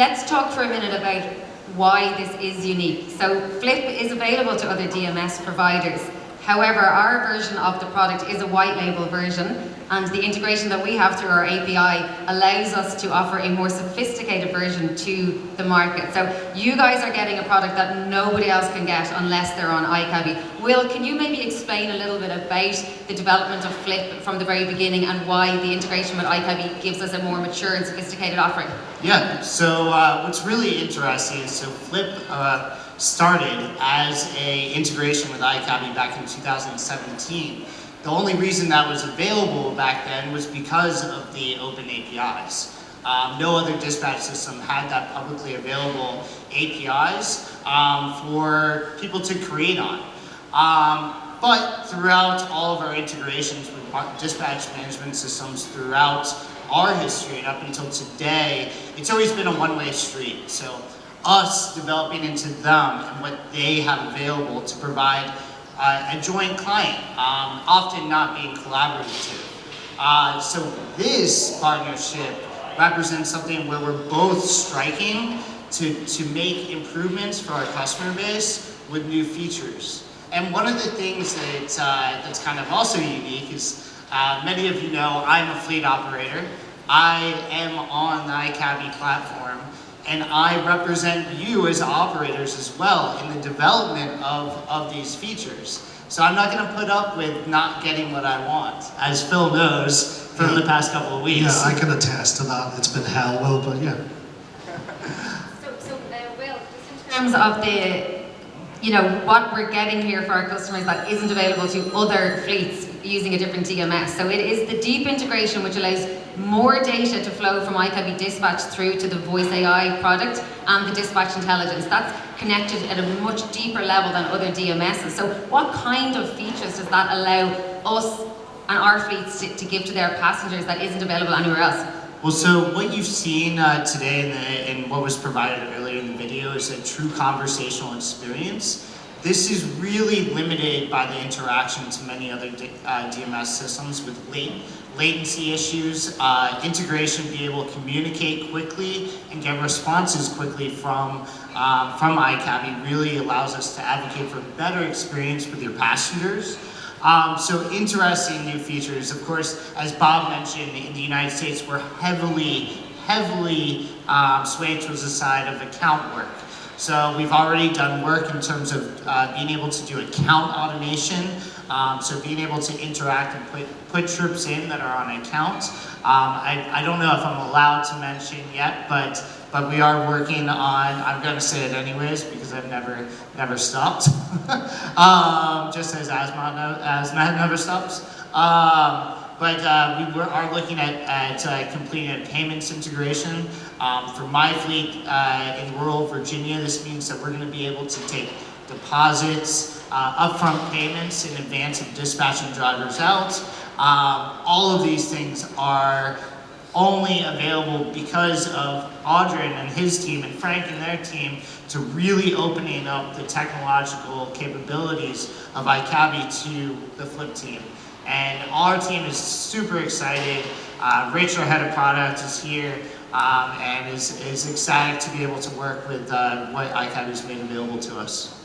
let's talk for a minute about why this is unique. So Flip is available to other DMS providers. However, our version of the product is a white label version, and the integration that we have through our API allows us to offer a more sophisticated version to the market. So you guys are getting a product that nobody else can get unless they're on iCabbi. Will, can you maybe explain a little bit about the development of Flip from the very beginning and why the integration with iCabbi gives us a more mature and sophisticated offering? Yeah, so what's really interesting is, so Flip started as an integration with iCabbi back in 2017. The only reason that was available back then was because of the open APIs. No other dispatch system had that publicly available APIs for people to create on. But throughout all of our integrations with dispatch management systems throughout our history and up until today, it's always been a one-way street. So us developing into them and what they have available to provide a joint client, often not being collaborative. So this partnership represents something where we're both striking to make improvements for our customer base with new features. And one of the things that's kind of also unique is, many of you know, I'm a fleet operator. I am on the iCabbi platform, and I represent you as operators as well in the development of these features. So I'm not going to put up with not getting what I want, as Phil knows from the past couple of weeks. Yeah, I can attest to that. It's been hell, Will, but yeah. Will, just in terms of the, what we're getting here for our customers that isn't available to other fleets using a different DMS. So it is the deep integration which allows more data to flow from iCabbi Dispatch through to the Voice AI product and the dispatch intelligence. That's connected at a much deeper level than other DMSs. So what kind of features does that allow us and our fleets to give to their passengers that isn't available anywhere else? Well, so what you've seen today in what was provided earlier in the video is a true conversational experience. This is really limited by the interaction to many other DMS systems with latency issues, integration, be able to communicate quickly and get responses quickly from iCabbi really allows us to advocate for a better experience with your passengers. So interesting new features. Of course, as Bob mentioned, in the United States, we're heavily swayed towards the side of account work. So we've already done work in terms of being able to do account automation. So being able to interact and put trips in that are on account. I don't know if I'm allowed to mention yet, but we are working on, I'm going to say it anyways because I've never stopped. Just as Asmat never stops. But we are looking at completing a payments integration. For my fleet in rural Virginia, this means that we're going to be able to take deposits, upfront payments in advance of dispatching drivers out. All of these things are only available because of Audrin and his team and Frank and their team to really opening up the technological capabilities of iCabbi to the Flip team. And our team is super excited. Rich, our head of product, is here and is ecstatic to be able to work with what iCabbi has made available to us.